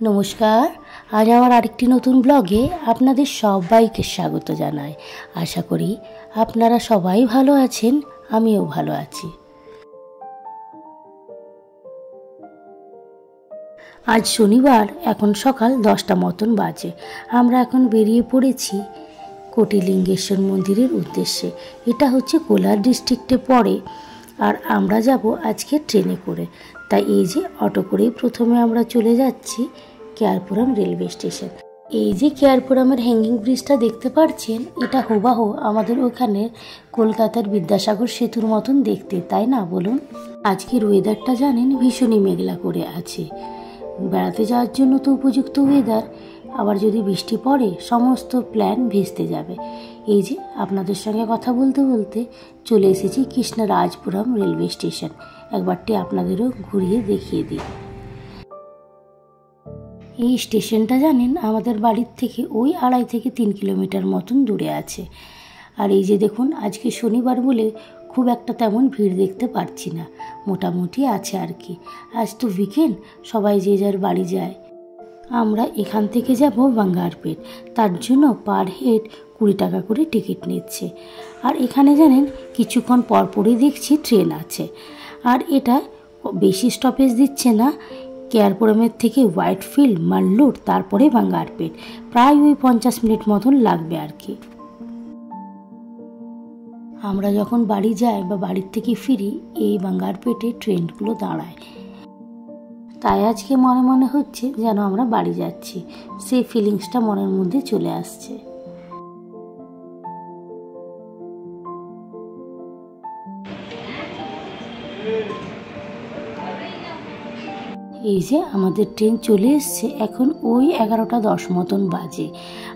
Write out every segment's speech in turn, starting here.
নমস্কার। আজ আমার আরেকটি নতুন ব্লগে আপনাদের সবাইকে স্বাগত জানাই। আশা করি আপনারা সবাই ভালো আছেন, আমিও ভালো আছি। আজ শনিবার, এখন সকাল 10টা মতন বাজে। আমরা এখন বেরিয়ে পড়েছি কোটিলিঙ্গেশ্বর মন্দিরের উদ্দেশ্যে। এটা হচ্ছে কোলার ডিস্ট্রিক্টে পড়ে, আর আমরা যাব আজকে ট্রেনে করে। তাই এই যে অটো করেই প্রথমে আমরা চলে যাচ্ছি কেয়ারপুরাম রেলওয়ে স্টেশন। এই যে কেয়ারপুরামের হ্যাঙ্গিং ব্রিজটা দেখতে পাচ্ছেন, এটা হুবাহু আমাদের ওখানে কলকাতার বিদ্যাসাগর সেতুর মতন দেখতে, তাই না বলুন? আজকের ওয়েদারটা জানেন ভীষণই মেঘলা করে আছে। বেড়াতে যাওয়ার জন্য তো উপযুক্ত ওয়েদার, আবার যদি বৃষ্টি পড়ে সমস্ত প্ল্যান ভেস্তে যাবে। এই যে আপনাদের সঙ্গে কথা বলতে বলতে চলে এসেছি কৃষ্ণরাজপুরম রেলওয়ে স্টেশন। একবারটি আপনাদেরও ঘুরিয়ে দেখিয়ে দিই। এই স্টেশনটা জানেন আমাদের বাড়ির থেকে ওই 2.5 থেকে 3 কিলোমিটার মতন দূরে আছে। আর এই যে দেখুন, আজকে শনিবার বলে খুব একটা তেমন ভিড় দেখতে পাচ্ছি না, মোটামুটি আছে আর কি। আজ তো উইকেন্ড, সবাই যে যার বাড়ি যায়। আমরা এখান থেকে যাব বাঙ্গারপেট, তার জন্য পার হেড 20 টাকা করে টিকিট নিচ্ছে। আর এখানে জানেন কিছুক্ষণ পরপরই দেখছি ট্রেন আছে, আর এটা বেশি স্টপেজ দিচ্ছে না। কেয়ারপুরামের থেকে হোয়াইটফিল্ড, মাল্লুর, তারপরে বাঙ্গারপেট, প্রায় ওই 50 মিনিট মতন লাগবে আর কি। আমরা যখন বাড়ি যাই বা বাড়ির থেকে ফিরি, এই বাঙ্গারপেটে ট্রেনগুলো দাঁড়ায়। তাই আজকে মনে মনে হচ্ছে যেন আমরা বাড়ি যাচ্ছি, সেই ফিলিংসটা মনের মধ্যে চলে আসছে। এই যে আমাদের ট্রেন চলে এসছে, এখন ওই 11টা 10 মতন বাজে।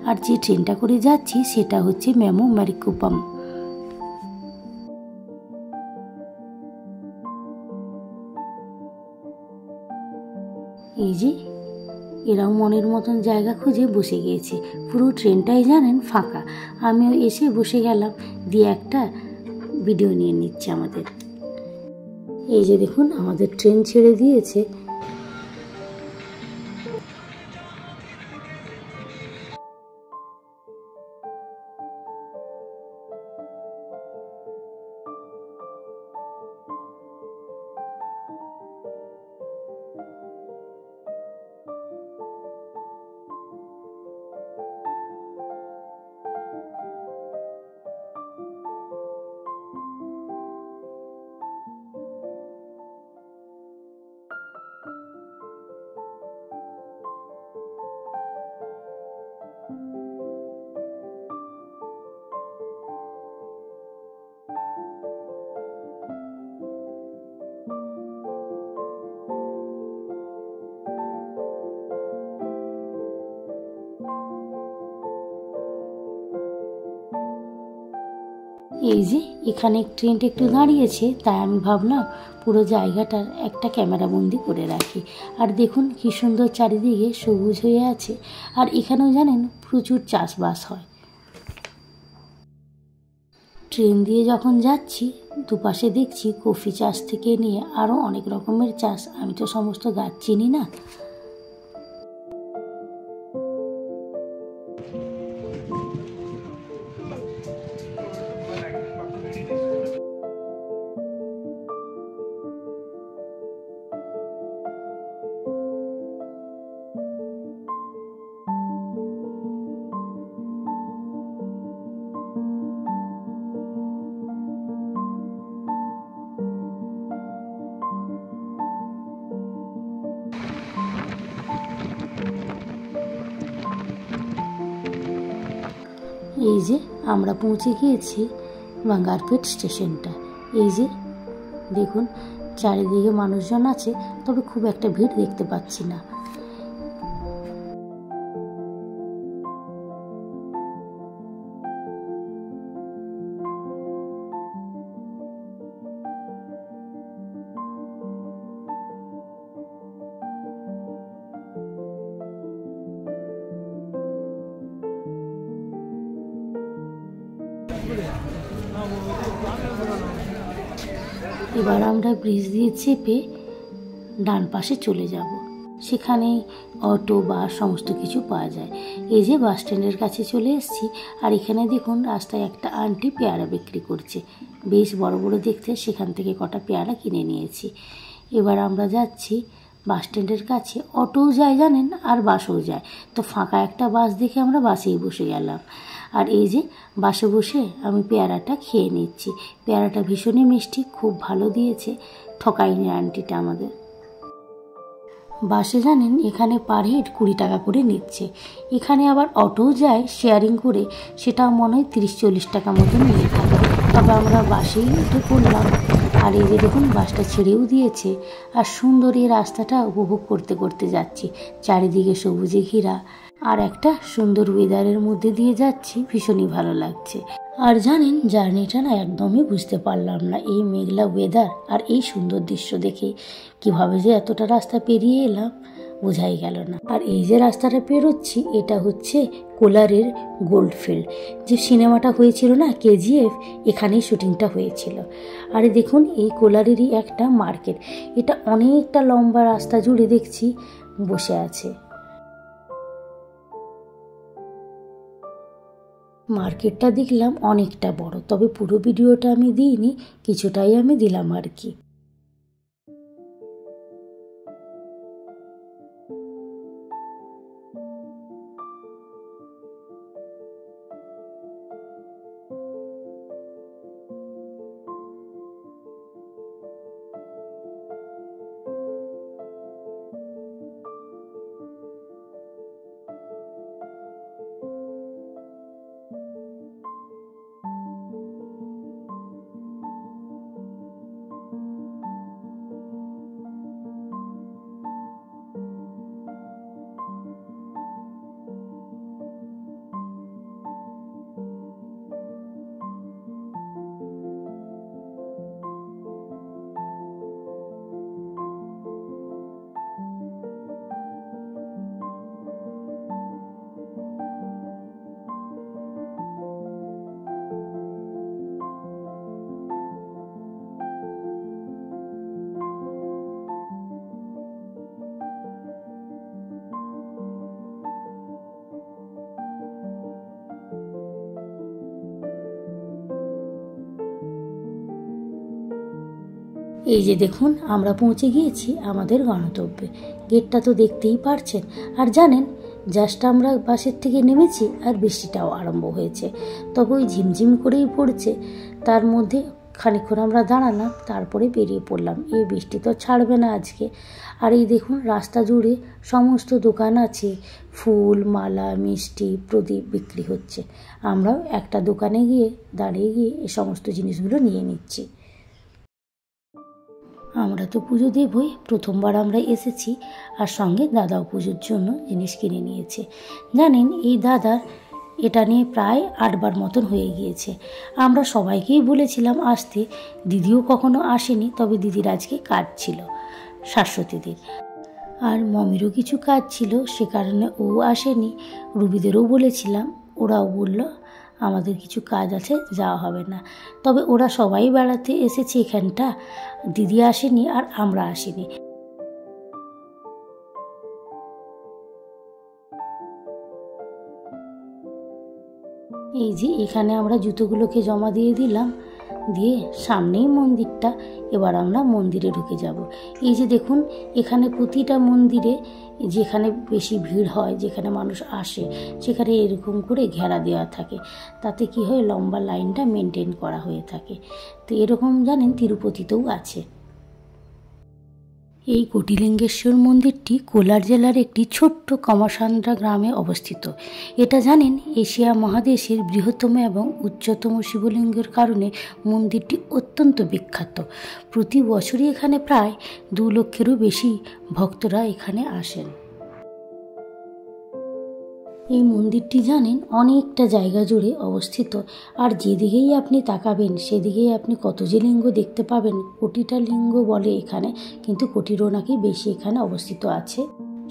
আর যে ট্রেনটা করে যাচ্ছি সেটা হচ্ছে মেমো ম্যারিকোপাম। এই যে এরাও মনের মতন জায়গা খুঁজে বসে গিয়েছে। পুরো ট্রেনটাই জানেন ফাঁকা। আমিও এসে বসে গেলাম, দিয়ে একটা ভিডিও নিয়ে নিচ্ছে আমাদের। এই যে দেখুন আমাদের ট্রেন ছেড়ে দিয়েছে। এই যে এখানে ট্রেনটা একটু দাঁড়িয়েছে, তাই আমি ভাবলাম পুরো জায়গাটার একটা ক্যামেরা বন্দি করে রাখি। আর দেখুন কি সুন্দর চারিদিকে সবুজ হয়ে আছে। আর এখানেও জানেন প্রচুর চাষবাস হয়। ট্রেন দিয়ে যখন যাচ্ছি দুপাশে দেখছি কফি চাষ থেকে নিয়ে আরও অনেক রকমের চাষ। আমি তো সমস্ত গাছ চিনি না। এই যে আমরা পৌঁছে গিয়েছি বাঙ্গারপেট স্টেশনটা। এই যে দেখুন চারিদিকে মানুষজন আছে, তবে খুব একটা ভিড় দেখতে পাচ্ছি না। এবার আমরা ব্রিজ দিয়ে চেপে ডান পাশে চলে যাব। সেখানে অটো বাস সমস্ত কিছু পাওয়া যায়। এই যে বাস স্ট্যান্ডের কাছে চলে এসেছি, আর এখানে দেখুন রাস্তায় একটা আন্টি পেয়ারা বিক্রি করছে, বেশ বড় বড় দেখতে। সেখান থেকে কটা পেয়ারা কিনে নিয়েছি। এবার আমরা যাচ্ছি বাস স্ট্যান্ডের কাছে। অটোও যায় জানেন, আর বাসও যায়। তো ফাঁকা একটা বাস দেখে আমরা বাসেই বসে গেলাম। আর এই যে বাসে বসে আমি পেয়ারাটা খেয়ে নিচ্ছি। পেয়ারাটা ভীষণই মিষ্টি, খুব ভালো দিয়েছে, ঠকায়নি আন্টিটা আমাদের। বাসে জানেন এখানে পার হেড 20 টাকা করে নিচ্ছে। এখানে আবার অটোও যায় শেয়ারিং করে, সেটা মনে হয় 30-40 টাকা মতো নিয়ে থাকে। তবে আমরা বাসেই উঠে পড়লাম। আর এই যে দেখুন বাসটা ছেড়েও দিয়েছে, আর সুন্দর এই রাস্তাটা উপভোগ করতে করতে যাচ্ছি। চারিদিকে সবুজে ঘেরা, আর একটা সুন্দর ওয়েদারের মধ্যে দিয়ে যাচ্ছি, ভীষণই ভালো লাগছে। আর জানেন জার্নিটা না একদমই বুঝতে পারলাম না, এই মেঘলা ওয়েদার আর এই সুন্দর দৃশ্য দেখে কিভাবে যে এতটা রাস্তা পেরিয়ে এলাম বোঝাই গেল না। আর এই যে রাস্তাটা পেরোচ্ছি, এটা হচ্ছে কোলারের গোল্ডফিল্ড। যে সিনেমাটা হয়েছিল না কেজিএফ, এখানেই শুটিংটা হয়েছিল। আর দেখুন এই কোলারেরই একটা মার্কেট, এটা অনেকটা লম্বা রাস্তা জুড়ে দেখছি বসে আছে। মার্কেটটা দেখলাম অনেকটা বড়, তবে পুরো ভিডিওটা আমি দিইনি, কিছুটাই আমি দিলাম আর কি। এই যে দেখুন আমরা পৌঁছে গিয়েছি আমাদের গন্তব্যে। গেটটা তো দেখতেই পারছেন। আর জানেন জাস্ট আমরা বাসের থেকে নেমেছি আর বৃষ্টিটাও আরম্ভ হয়েছে, তবে ওই ঝিমঝিম করেই পড়ছে। তার মধ্যে খানিকক্ষণ আমরা দাঁড়ালাম, তারপরে বেরিয়ে পড়লাম। এই বৃষ্টি তো ছাড়বে না আজকে। আর এই দেখুন রাস্তা জুড়ে সমস্ত দোকান আছে, ফুল, মালা, মিষ্টি, প্রদীপ বিক্রি হচ্ছে। আমরাও একটা দোকানে গিয়ে দাঁড়িয়ে গিয়ে এই সমস্ত জিনিসগুলো নিয়ে নিচ্ছি। আমরা তো পুজো দেবই, প্রথমবার আমরা এসেছি, আর সঙ্গে দাদাও পুজোর জন্য জিনিস কিনে নিয়েছে। জানেন এই দাদার এটা নিয়ে প্রায় 8বার মতন হয়ে গিয়েছে। আমরা সবাইকেই বলেছিলাম আসতে, দিদিও কখনো আসেনি, তবে দিদির আজকে কাজ ছিল শাশ্বতীদের, আর মমিরও কিছু কাজ ছিল, সে কারণে ও আসেনি। রুবিদেরও বলেছিলাম, ওরাও বলল আমাদের কিছু কাজ আছে, যাওয়া হবে না। তবে ওরা সবাই বেড়াতে এসেছে এখানটা, দিদি আসেনি আর আমরা আসিনি। এই যে এখানে আমরা জুতোগুলোকে জমা দিয়ে দিলাম, দিয়ে সামনেই মন্দিরটা। এবার আমরা মন্দিরে ঢুকে যাব। এই যে দেখুন এখানে প্রতিটা মন্দিরে যেখানে বেশি ভিড় হয়, যেখানে মানুষ আসে, সেখানে এরকম করে ঘেরা দেওয়া থাকে। তাতে কি হয়, লম্বা লাইনটা মেনটেন করা হয়ে থাকে। তো এরকম জানেন তিরুপতিতেও আছে। এই কোটিলিঙ্গেশ্বর মন্দিরটি কোলার জেলার একটি ছোট্ট কমসান্দ্রা গ্রামে অবস্থিত। এটা জানেন এশিয়া মহাদেশের বৃহত্তম এবং উচ্চতম শিবলিঙ্গের কারণে মন্দিরটি অত্যন্ত বিখ্যাত। প্রতি বছরই এখানে প্রায় 2 লক্ষেরও বেশি ভক্তরা এখানে আসেন। এই মন্দিরটি জানেন অনেকটা জায়গা জুড়ে অবস্থিত, আর যেদিকেই আপনি তাকাবেন সেদিকেই আপনি কত যে লিঙ্গ দেখতে পাবেন। কোটিটা লিঙ্গ বলে এখানে, কিন্তু কোটিরও নাকি বেশি এখানে অবস্থিত আছে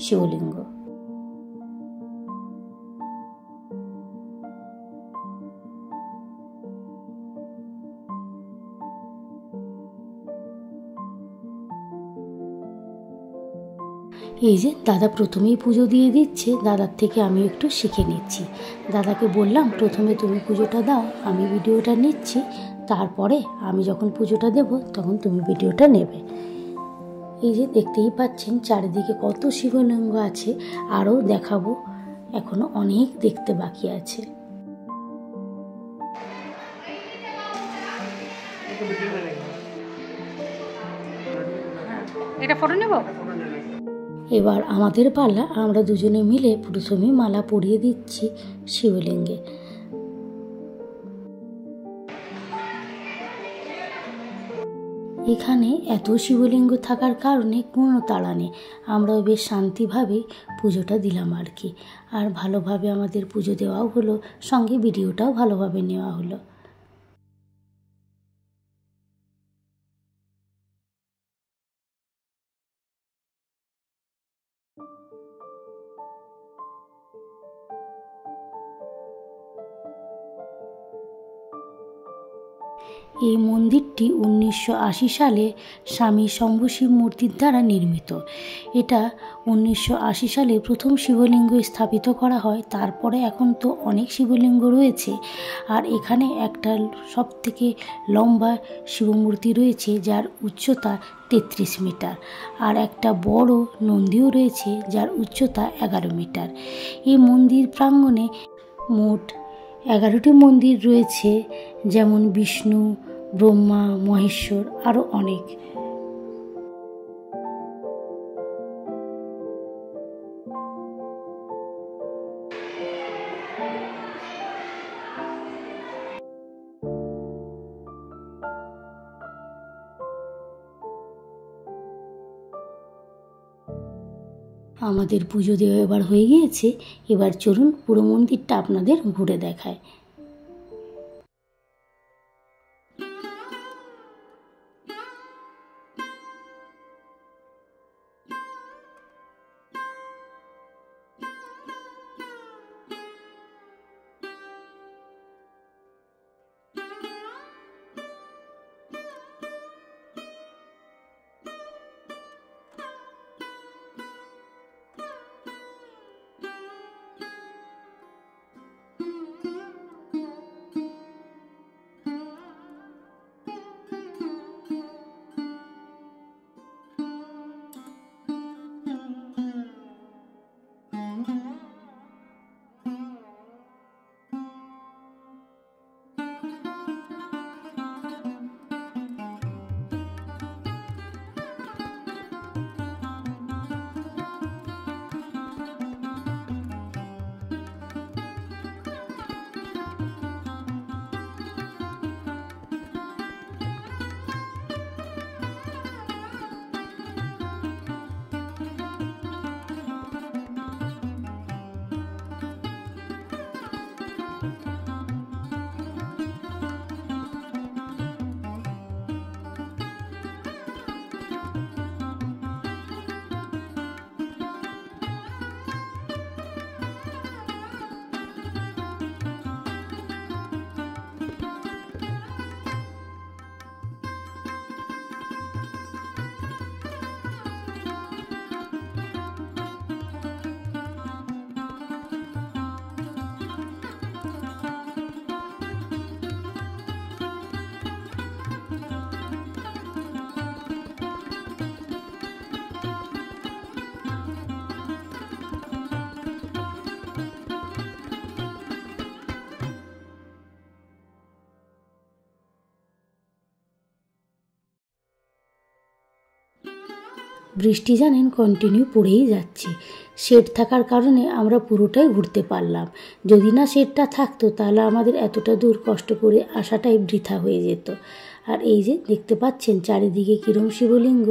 শিবলিঙ্গ। এই যে দাদা প্রথমেই পুজো দিয়ে দিচ্ছে, দাদার থেকে আমি একটু শিখে নিচ্ছি। দাদাকে বললাম প্রথমে তুমি পুজোটা দাও, আমি ভিডিওটা নিচ্ছি, তারপরে আমি যখন পুজোটা দেব তখন তুমি ভিডিওটা নেবে। এই যে দেখতেই পাচ্ছেন চারিদিকে কত শিবলিঙ্গ আছে, আরও দেখাবো, এখনো অনেক দেখতে বাকি আছে। এটা ফটো নেব। এবার আমাদের পালা, আমরা দুজনে মিলে প্রথমে মালা পরিয়ে দিচ্ছি শিবলিঙ্গে। এখানে এত শিবলিঙ্গ থাকার কারণে কোনো তাড়া নেই, আমরাও বেশ শান্তিভাবে পুজোটা দিলাম আর কি। আর ভালোভাবে আমাদের পুজো দেওয়াও হলো, সঙ্গে ভিডিওটাও ভালোভাবে নেওয়া হলো। এই মন্দিরটি 1980 সালে স্বামী শম্ভুশিব মূর্তির দ্বারা নির্মিত। এটা 1980 সালে প্রথম শিবলিঙ্গ স্থাপিত করা হয়। তারপরে এখন তো অনেক শিবলিঙ্গ রয়েছে, আর এখানে একটা সবথেকে লম্বা শিবমূর্তি রয়েছে যার উচ্চতা 33 মিটার, আর একটা বড় নন্দীও রয়েছে যার উচ্চতা 11 মিটার। এই মন্দির প্রাঙ্গণে মোট 11টি মন্দির রয়েছে, যেমন বিষ্ণু, ব্রহ্মা, মহেশ্বর, আরও অনেক। আমাদের পুজো দেওয়া এবার হয়ে গিয়েছে, এবার চলুন পুরো মন্দিরটা আপনাদের ঘুরে দেখায়। বৃষ্টি জানেন কন্টিনিউ পড়েই যাচ্ছে, শেড থাকার কারণে আমরা পুরোটাই ঘুরতে পারলাম। যদি না শেডটা থাকতো তাহলে আমাদের এতটা দূর কষ্ট করে আসাটাই বৃথা হয়ে যেত। আর এই যে দেখতে পাচ্ছেন চারিদিকে কিরম শিবলিঙ্গ,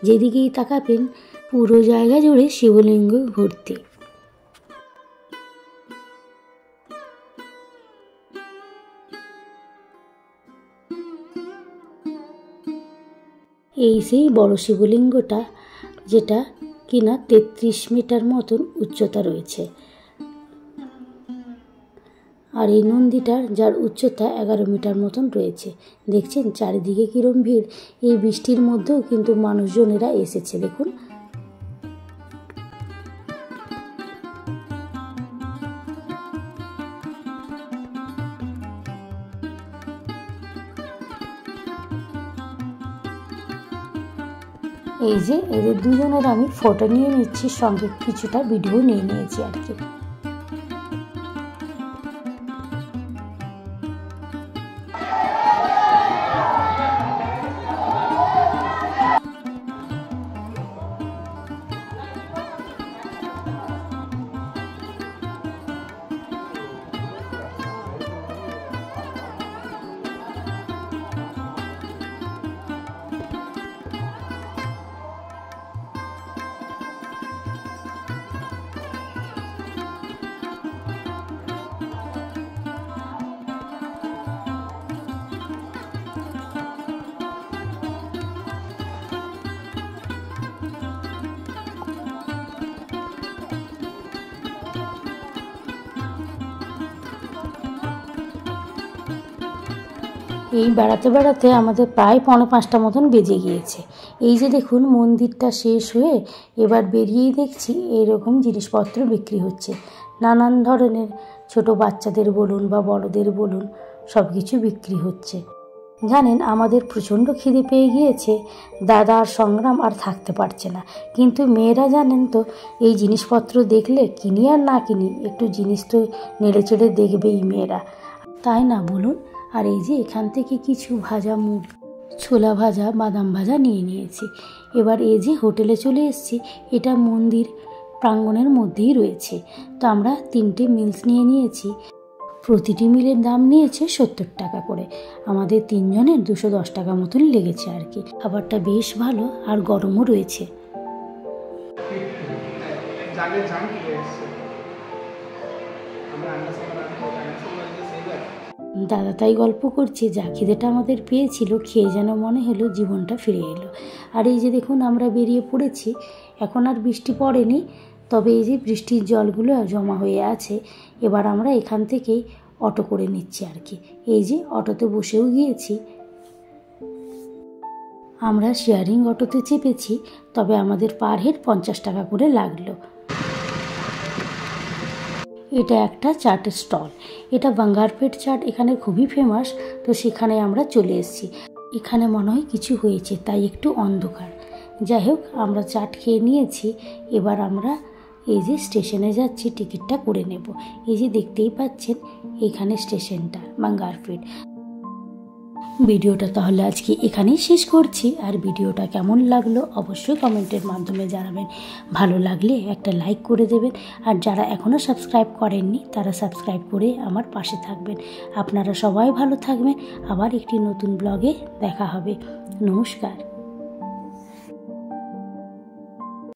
যেদিকেই তাকাবেন পুরো জায়গা জুড়ে শিবলিঙ্গ ভর্তি। এই সেই বড় শিবলিঙ্গটা, যেটা কিনা 33 মিটার মতন উচ্চতা রয়েছে, আর এই নন্দীটার যার উচ্চতা 11 মিটার মতন রয়েছে। দেখছেন চারিদিকে কিরম ভিড়, এই বৃষ্টির মধ্যেও কিন্তু মানুষজনেরা এসেছে। দেখুন এই যে এদের দুজনের আমি ফটো নিয়ে নিচ্ছি, সঙ্গে কিছুটা ভিডিও নিয়ে নিয়েছি আর কি। এই বেড়াতে বেড়াতে আমাদের প্রায় 4:45 মতন বেজে গিয়েছে। এই যে দেখুন মন্দিরটা শেষ হয়ে এবার বেরিয়েই দেখছি এইরকম জিনিসপত্র বিক্রি হচ্ছে। নানান ধরনের ছোট বাচ্চাদের বলুন বা বড়দের বলুন সব কিছু বিক্রি হচ্ছে। জানেন আমাদের প্রচণ্ড খিদে পেয়ে গিয়েছে, দাদা আর সংগ্রাম আর থাকতে পারছে না, কিন্তু মেয়েরা জানেন তো এই জিনিসপত্র দেখলে কিনি আর না কিনি একটু জিনিস তো নেড়ে চেড়ে দেখবেই মেয়েরা, তাই না বলুন। আর এই যে এখান থেকে কিছু ভাজা মুগ, ছোলা ভাজা, বাদাম ভাজা নিয়ে নিয়েছি। এবার এই যে হোটেলে চলে এসেছি, এটা মন্দির প্রাঙ্গণের মধ্যেই রয়েছে। তো আমরা 3টে মিলস নিয়ে নিয়েছি, প্রতিটি মিলের দাম নিয়েছে 70 টাকা করে। আমাদের 3 জনের 210 টাকা মতন লেগেছে আর কি। খাবারটা বেশ ভালো আর গরমও রয়েছে। দাদা তাই গল্প করছে, যা খিদেটা আমাদের পেয়েছিল খেয়ে যেন মনে হলো জীবনটা ফিরে এলো। আর এই যে দেখুন আমরা বেরিয়ে পড়েছি, এখন আর বৃষ্টি পড়েনি, তবে এই যে বৃষ্টির জলগুলো জমা হয়ে আছে। এবার আমরা এখান থেকেই অটো করে নিচ্ছি আর কি। এই যে অটোতে বসেও গিয়েছি, আমরা শেয়ারিং অটোতে চেপেছি, তবে আমাদের পার হেড 50 টাকা করে লাগলো। এটা একটা চাটের স্টল, এটা বাঙ্গারপেট চাট এখানে খুবই ফেমাস। তো সেখানে আমরা চলে এসেছি। এখানে মনে হয় কিছু হয়েছে তাই একটু অন্ধকার। যাই হোক আমরা চাট খেয়ে নিয়েছি। এবার আমরা এই যে স্টেশনে যাচ্ছি, টিকিটটা করে নেব। এই যে দেখতেই পাচ্ছেন এখানে স্টেশনটা বাঙ্গারপেট। ভিডিওটা তাহলে আজকে এখানেই শেষ করছি। আর ভিডিওটা কেমন লাগলো অবশ্যই কমেন্টের মাধ্যমে জানাবেন। ভালো লাগলে একটা লাইক করে দেবেন। আর যারা এখনও সাবস্ক্রাইব করেননি তারা সাবস্ক্রাইব করে আমার পাশে থাকবেন। আপনারা সবাই ভালো থাকবেন। আবার একটি নতুন ব্লগে দেখা হবে। নমস্কার।